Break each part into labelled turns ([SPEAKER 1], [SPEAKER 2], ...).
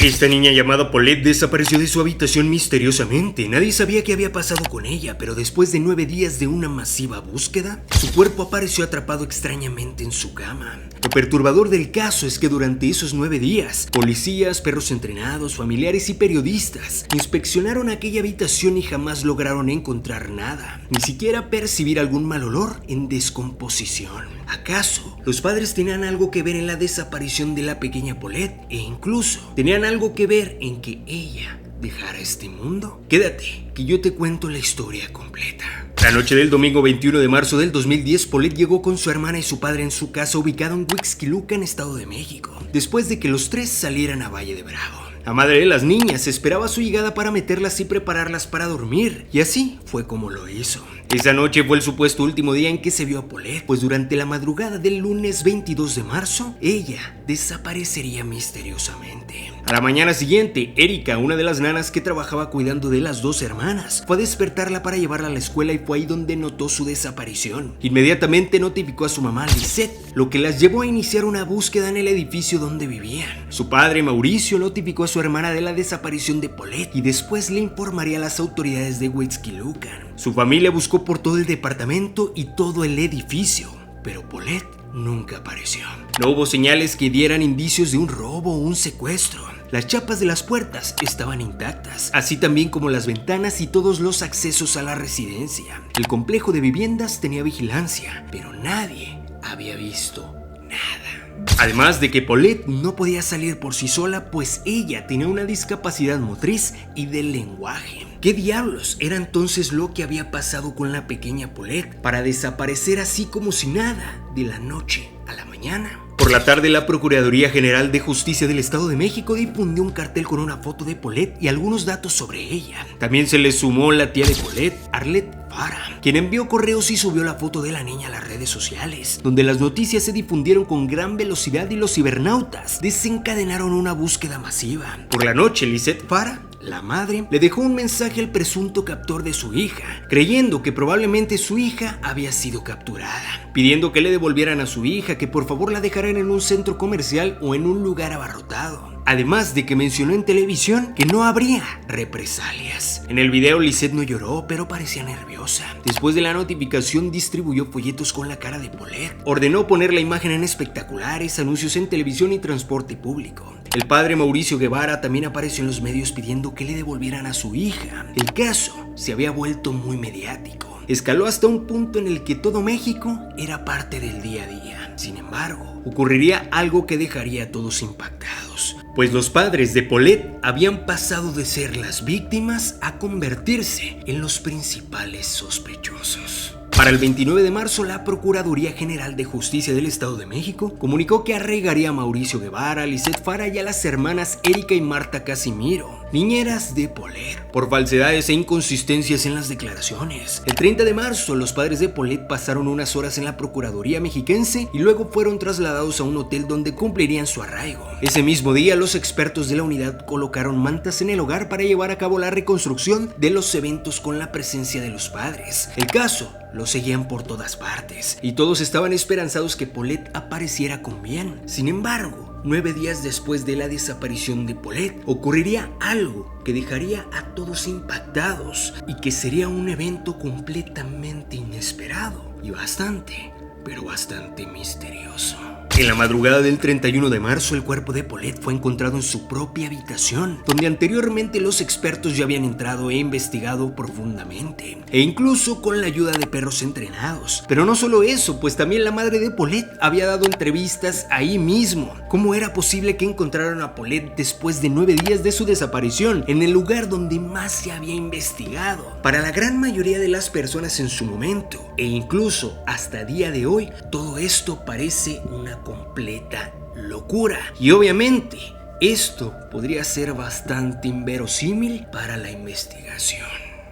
[SPEAKER 1] Esta niña llamada Paulette desapareció de su habitación misteriosamente. Nadie sabía qué había pasado con ella, pero después de 9 días de una masiva búsqueda, su cuerpo apareció atrapado extrañamente en su cama. Lo perturbador del caso es que durante esos 9 días, policías, perros entrenados, familiares y periodistas inspeccionaron aquella habitación y jamás lograron encontrar nada, ni siquiera percibir algún mal olor en descomposición. ¿Acaso los padres tenían algo que ver en la desaparición de la pequeña Paulette e incluso tenían algo que ver en que ella dejara este mundo? Quédate, que yo te cuento la historia completa. La noche del domingo 21 de marzo del 2010, Paulette llegó con su hermana y su padre en su casa ubicada en Huixquilucan, Estado de México, después de que los tres salieran a Valle de Bravo. La madre de las niñas esperaba su llegada para meterlas y prepararlas para dormir, y así fue como lo hizo. Esa noche fue el supuesto último día en que se vio a Paulette, pues durante la madrugada del lunes 22 de marzo, ella desaparecería misteriosamente. A la mañana siguiente, Erika, una de las nanas que trabajaba cuidando de las dos hermanas, fue a despertarla para llevarla a la escuela y fue ahí donde notó su desaparición. Inmediatamente notificó a su mamá, Lisette, lo que las llevó a iniciar una búsqueda en el edificio donde vivían. Su padre, Mauricio, notificó a su hermana de la desaparición de Paulette y después le informaría a las autoridades de Huixquilucan. Su familia buscó por todo el departamento y todo el edificio, pero Paulette nunca apareció. No hubo señales que dieran indicios de un robo o un secuestro. Las chapas de las puertas estaban intactas, así también como las ventanas y todos los accesos a la residencia. El complejo de viviendas tenía vigilancia, pero nadie había visto nada. Además de que Paulette no podía salir por sí sola, pues ella tenía una discapacidad motriz y del lenguaje. ¿Qué diablos era entonces lo que había pasado con la pequeña Paulette para desaparecer así como si nada de la noche a la mañana? Por la tarde, la Procuraduría General de Justicia del Estado de México difundió un cartel con una foto de Paulette y algunos datos sobre ella. También se le sumó la tía de Paulette, Arlette Fara, quien envió correos y subió la foto de la niña a las redes sociales, donde las noticias se difundieron con gran velocidad y los cibernautas desencadenaron una búsqueda masiva. Por la noche, Lisette Fara, la madre, le dejó un mensaje al presunto captor de su hija, creyendo que probablemente su hija había sido capturada, pidiendo que le devolvieran a su hija, que por favor la dejaran en un centro comercial o en un lugar abarrotado. Además de que mencionó en televisión que no habría represalias. En el video, Lisette no lloró, pero parecía nerviosa. Después de la notificación, distribuyó folletos con la cara de Paulette. Ordenó poner la imagen en espectaculares, anuncios en televisión y transporte público. El padre Mauricio Guevara también apareció en los medios pidiendo que le devolvieran a su hija. El caso se había vuelto muy mediático. Escaló hasta un punto en el que todo México era parte del día a día. Sin embargo, ocurriría algo que dejaría a todos impactados, pues los padres de Paulette habían pasado de ser las víctimas a convertirse en los principales sospechosos. Para el 29 de marzo, la Procuraduría General de Justicia del Estado de México comunicó que arraigaría a Mauricio Guevara, a Lisette Fara y a las hermanas Erika y Marta Casimiro, niñeras de Paulette, por falsedades e inconsistencias en las declaraciones. El 30 de marzo, los padres de Paulette pasaron unas horas en la Procuraduría Mexiquense y luego fueron trasladados a un hotel donde cumplirían su arraigo. Ese mismo día, los expertos de la unidad colocaron mantas en el hogar para llevar a cabo la reconstrucción de los eventos con la presencia de los padres. El caso lo seguían por todas partes y todos estaban esperanzados que Paulette apareciera con bien. Sin embargo, 9 días después de la desaparición de Paulette, ocurriría algo que dejaría a todos impactados y que sería un evento completamente inesperado y bastante, pero bastante misterioso. En la madrugada del 31 de marzo, el cuerpo de Paulette fue encontrado en su propia habitación, donde anteriormente los expertos ya habían entrado e investigado profundamente, e incluso con la ayuda de perros entrenados. Pero no solo eso, pues también la madre de Paulette había dado entrevistas ahí mismo. ¿Cómo era posible que encontraran a Paulette después de 9 días de su desaparición, en el lugar donde más se había investigado? Para la gran mayoría de las personas en su momento, e incluso hasta día de hoy, todo esto parece una completa locura. Y obviamente, esto podría ser bastante inverosímil para la investigación.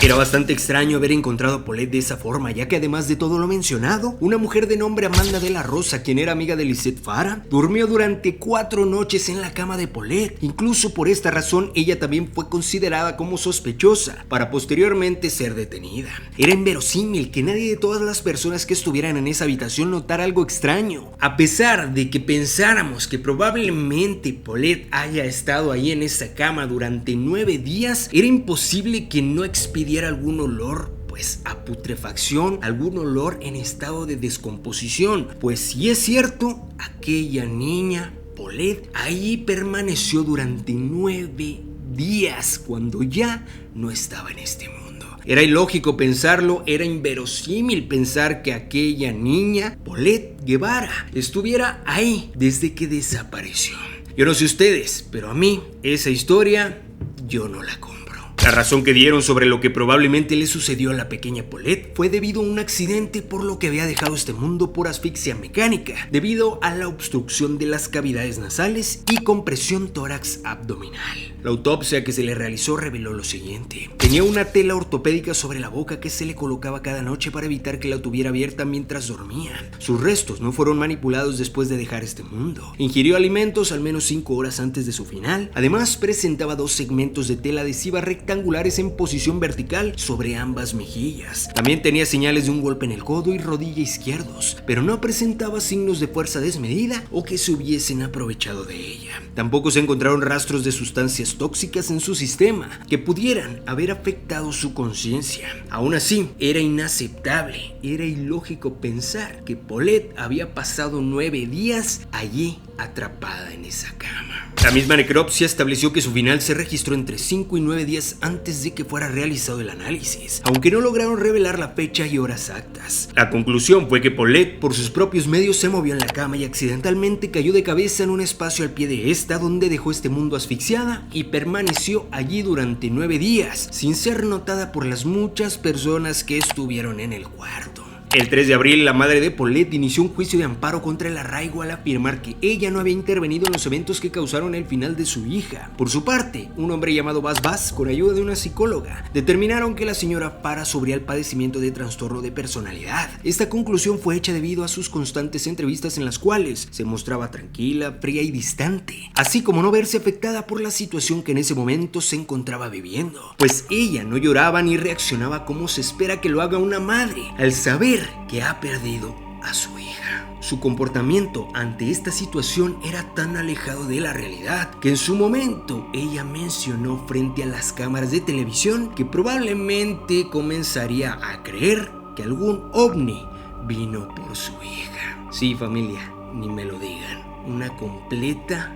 [SPEAKER 1] Era bastante extraño haber encontrado a Paulette de esa forma, ya que además de todo lo mencionado, una mujer de nombre Amanda de la Rosa, quien era amiga de Lisette Farah, durmió durante 4 noches en la cama de Paulette. Incluso por esta razón, ella también fue considerada como sospechosa, para posteriormente ser detenida. Era inverosímil que nadie de todas las personas que estuvieran en esa habitación notara algo extraño. A pesar de que pensáramos que probablemente Paulette haya estado ahí en esa cama durante 9 días, era imposible que no expidiera algún olor pues a putrefacción, algún olor en estado de descomposición. Pues si es cierto, aquella niña, Paulette, ahí permaneció durante 9 días cuando ya no estaba en este mundo. Era ilógico pensarlo, era inverosímil pensar que aquella niña, Paulette Guevara, estuviera ahí desde que desapareció. Yo no sé ustedes, pero a mí esa historia yo no la compro. La razón que dieron sobre lo que probablemente le sucedió a la pequeña Paulette fue debido a un accidente por lo que había dejado este mundo por asfixia mecánica, debido a la obstrucción de las cavidades nasales y compresión tórax abdominal. La autopsia que se le realizó reveló lo siguiente: tenía una tela ortopédica sobre la boca que se le colocaba cada noche para evitar que la tuviera abierta mientras dormía. Sus restos no fueron manipulados después de dejar este mundo. Ingirió alimentos al menos 5 horas antes de su final. Además, presentaba 2 segmentos de tela adhesiva rectangulares en posición vertical sobre ambas mejillas. También tenía señales de un golpe en el codo y rodilla izquierdos, pero no presentaba signos de fuerza desmedida o que se hubiesen aprovechado de ella. Tampoco se encontraron rastros de sustancias tóxicas en su sistema que pudieran haber afectado su conciencia. Aún así, era inaceptable, era ilógico pensar que Paulette había pasado 9 días allí atrapada en esa cama. La misma necropsia estableció que su final se registró entre 5 y 9 días antes de que fuera realizado el análisis, aunque no lograron revelar la fecha y horas exactas. La conclusión fue que Paulette, por sus propios medios, se movió en la cama y accidentalmente cayó de cabeza en un espacio al pie de esta, donde dejó este mundo asfixiada y permaneció allí durante 9 días, sin ser notada por las muchas personas que estuvieron en el cuarto. El 3 de abril, la madre de Paulette inició un juicio de amparo contra el arraigo al afirmar que ella no había intervenido en los eventos que causaron el final de su hija. Por su parte, un hombre llamado Bas Bas, con ayuda de una psicóloga, determinaron que la señora Farah sufría el padecimiento de trastorno de personalidad. Esta conclusión fue hecha debido a sus constantes entrevistas en las cuales se mostraba tranquila, fría y distante, así como no verse afectada por la situación que en ese momento se encontraba viviendo, pues ella no lloraba ni reaccionaba como se espera que lo haga una madre al saber que ha perdido a su hija. Su comportamiento ante esta situación era tan alejado de la realidad que en su momento ella mencionó frente a las cámaras de televisión que probablemente comenzaría a creer que algún ovni vino por su hija. Sí, familia, ni me lo digan, una completa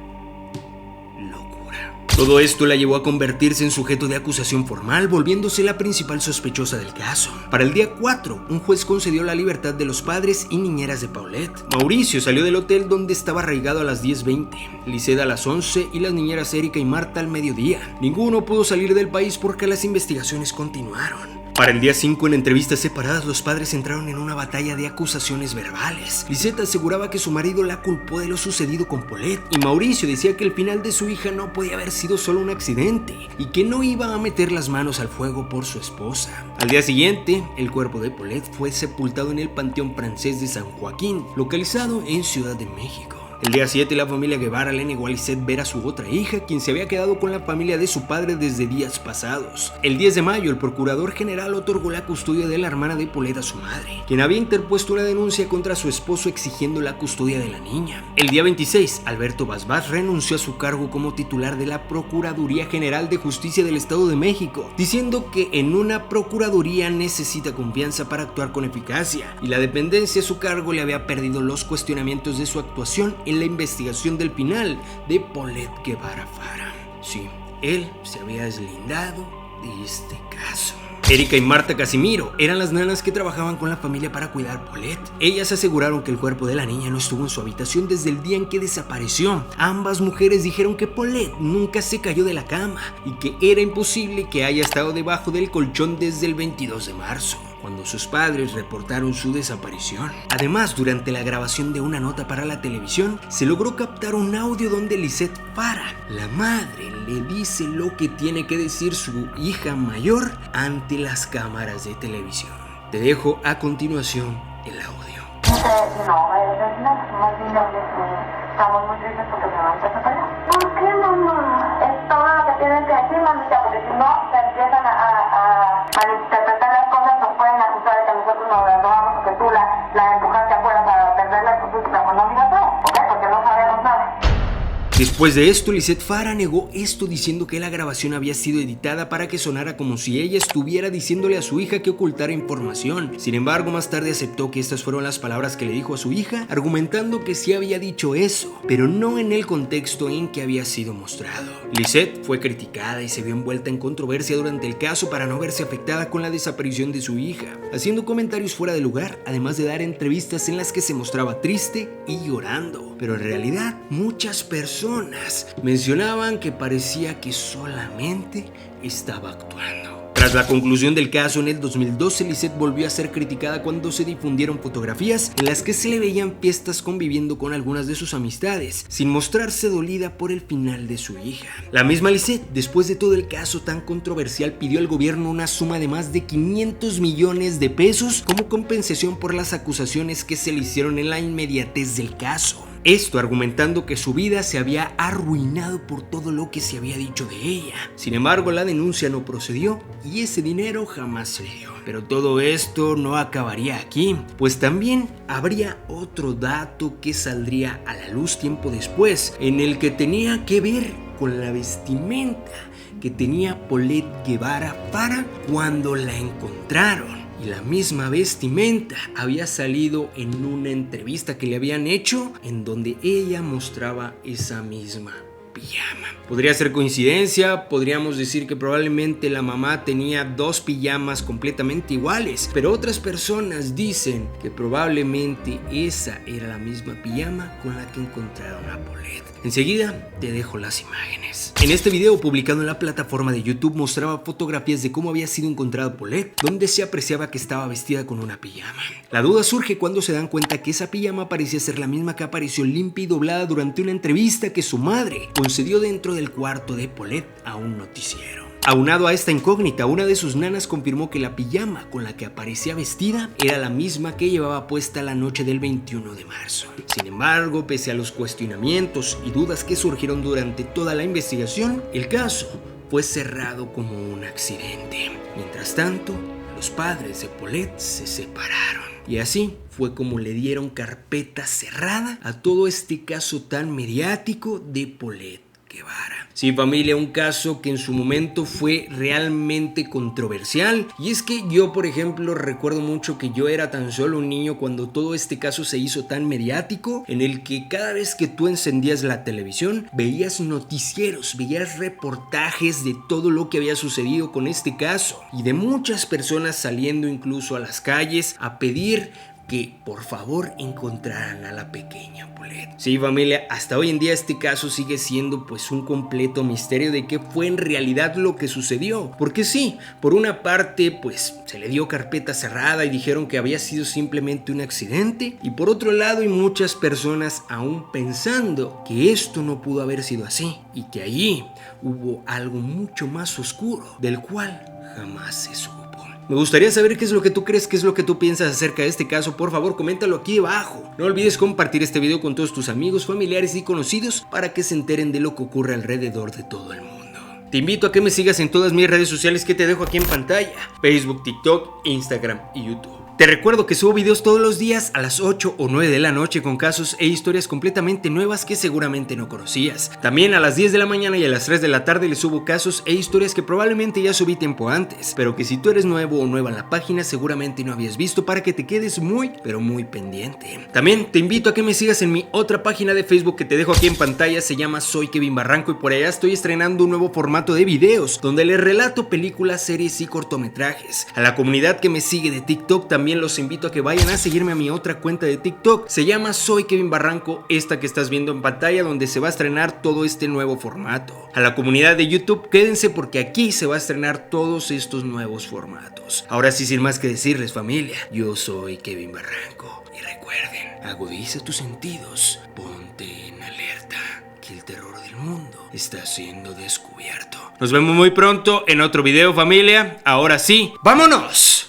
[SPEAKER 1] locura. Todo esto la llevó a convertirse en sujeto de acusación formal, volviéndose la principal sospechosa del caso. Para el día 4, un juez concedió la libertad de los padres y niñeras de Paulette. Mauricio salió del hotel donde estaba arraigado a las 10:20, Lisette a las 11 y las niñeras Erika y Marta al mediodía. Ninguno pudo salir del país porque las investigaciones continuaron. Para el día 5, en entrevistas separadas, los padres entraron en una batalla de acusaciones verbales. Lisette aseguraba que su marido la culpó de lo sucedido con Paulette, y Mauricio decía que el final de su hija no podía haber sido solo un accidente y que no iba a meter las manos al fuego por su esposa. Al día siguiente, el cuerpo de Paulette fue sepultado en el Panteón Francés de San Joaquín, localizado en Ciudad de México. El día 7, la familia Guevara le negó a Lisette ver a su otra hija, quien se había quedado con la familia de su padre desde días pasados. El 10 de mayo, el procurador general otorgó la custodia de la hermana de Paulette a su madre, quien había interpuesto una denuncia contra su esposo exigiendo la custodia de la niña. El día 26, Alberto Bas Bas renunció a su cargo como titular de la Procuraduría General de Justicia del Estado de México, diciendo que en una procuraduría necesita confianza para actuar con eficacia, y la dependencia a su cargo le había perdido los cuestionamientos de su actuación en la investigación del final de Paulette Guevara Farah. Sí, él se había deslindado de este caso. Erika y Marta Casimiro eran las nanas que trabajaban con la familia para cuidar a Paulette. Ellas aseguraron que el cuerpo de la niña no estuvo en su habitación desde el día en que desapareció. Ambas mujeres dijeron que Paulette nunca se cayó de la cama y que era imposible que haya estado debajo del colchón desde el 22 de marzo. cuando sus padres reportaron su desaparición. Además, durante la grabación de una nota para la televisión, se logró captar un audio donde Lisette Farah, la madre, le dice lo que tiene que decir su hija mayor ante las cámaras de televisión. Te dejo a continuación el audio.
[SPEAKER 2] Estamos muy tristes porque mi mamá se separó. ¿Por qué, mamá? Es todo lo que tienen que decir, mamita, porque si no se empiezan a malinterpretar las cosas, nos pueden acusar de que nosotros nos robamos o que tú la empujaste afuera para perderla, pues mejor no digas todo, ¿ok? Porque no sabemos nada.
[SPEAKER 1] Después de esto, Lisette Farah negó esto diciendo que la grabación había sido editada para que sonara como si ella estuviera diciéndole a su hija que ocultara información. Sin embargo, más tarde aceptó que estas fueron las palabras que le dijo a su hija, argumentando que sí había dicho eso, pero no en el contexto en que había sido mostrado. Lisette fue criticada y se vio envuelta en controversia durante el caso para no verse afectada con la desaparición de su hija, haciendo comentarios fuera de lugar, además de dar entrevistas en las que se mostraba triste y llorando. Pero en realidad, muchas personas mencionaban que parecía que solamente estaba actuando. Tras la conclusión del caso en el 2012, Lisette volvió a ser criticada cuando se difundieron fotografías en las que se le veían fiestas conviviendo con algunas de sus amistades, sin mostrarse dolida por el final de su hija. La misma Lisette, después de todo el caso tan controversial, pidió al gobierno una suma de más de 500 millones de pesos como compensación por las acusaciones que se le hicieron en la inmediatez del caso. Esto argumentando que su vida se había arruinado por todo lo que se había dicho de ella. Sin embargo, la denuncia no procedió y ese dinero jamás se le dio. Pero todo esto no acabaría aquí, pues también habría otro dato que saldría a la luz tiempo después, en el que tenía que ver con la vestimenta que tenía Paulette Guevara Farah cuando la encontraron. Y la misma vestimenta había salido en una entrevista que le habían hecho en donde ella mostraba esa misma pijama. Podría ser coincidencia, podríamos decir que probablemente la mamá tenía dos pijamas completamente iguales, pero otras personas dicen que probablemente esa era la misma pijama con la que encontraron a Paulette. Enseguida te dejo las imágenes. En este video publicado en la plataforma de YouTube mostraba fotografías de cómo había sido encontrada Paulette, donde se apreciaba que estaba vestida con una pijama. La duda surge cuando se dan cuenta que esa pijama parecía ser la misma que apareció limpia y doblada durante una entrevista que su madre concedió dentro del cuarto de Paulette a un noticiero. Aunado a esta incógnita, una de sus nanas confirmó que la pijama con la que aparecía vestida era la misma que llevaba puesta la noche del 21 de marzo. Sin embargo, pese a los cuestionamientos y dudas que surgieron durante toda la investigación, el caso fue cerrado como un accidente. Mientras tanto, los padres de Paulette se separaron. Y así fue como le dieron carpeta cerrada a todo este caso tan mediático de Paulette Guevara. Sí, familia, un caso que en su momento fue realmente controversial. Y es que yo, por ejemplo, recuerdo mucho que yo era tan solo un niño cuando todo este caso se hizo tan mediático, en el que cada vez que tú encendías la televisión, veías noticieros, veías reportajes de todo lo que había sucedido con este caso. Y de muchas personas saliendo incluso a las calles a pedir que por favor encontraran a la pequeña Paulette. Sí, familia, hasta hoy en día este caso sigue siendo pues un completo misterio de qué fue en realidad lo que sucedió. Porque sí, por una parte pues se le dio carpeta cerrada y dijeron que había sido simplemente un accidente, y por otro lado hay muchas personas aún pensando que esto no pudo haber sido así y que allí hubo algo mucho más oscuro del cual jamás se supo. Me gustaría saber qué es lo que tú crees, qué es lo que tú piensas acerca de este caso. Por favor, coméntalo aquí abajo. No olvides compartir este video con todos tus amigos, familiares y conocidos para que se enteren de lo que ocurre alrededor de todo el mundo. Te invito a que me sigas en todas mis redes sociales que te dejo aquí en pantalla: Facebook, TikTok, Instagram y YouTube. Te recuerdo que subo videos todos los días a las 8 o 9 de la noche con casos e historias completamente nuevas que seguramente no conocías. También a las 10 de la mañana y a las 3 de la tarde les subo casos e historias que probablemente ya subí tiempo antes, pero que si tú eres nuevo o nueva en la página seguramente no habías visto, para que te quedes muy pero muy pendiente. También te invito a que me sigas en mi otra página de Facebook que te dejo aquí en pantalla, se llama Soy Kevin Barranco, y por allá estoy estrenando un nuevo formato de videos donde les relato películas, series y cortometrajes. A la comunidad que me sigue de TikTok también también los invito a que vayan a seguirme a mi otra cuenta de TikTok. Se llama Soy Kevin Barranco, esta que estás viendo en pantalla, donde se va a estrenar todo este nuevo formato. A la comunidad de YouTube, quédense porque aquí se va a estrenar todos estos nuevos formatos. Ahora sí, sin más que decirles, familia, yo soy Kevin Barranco. Y recuerden, agudiza tus sentidos, ponte en alerta, que el terror del mundo está siendo descubierto. Nos vemos muy pronto en otro video, familia. Ahora sí, ¡vámonos!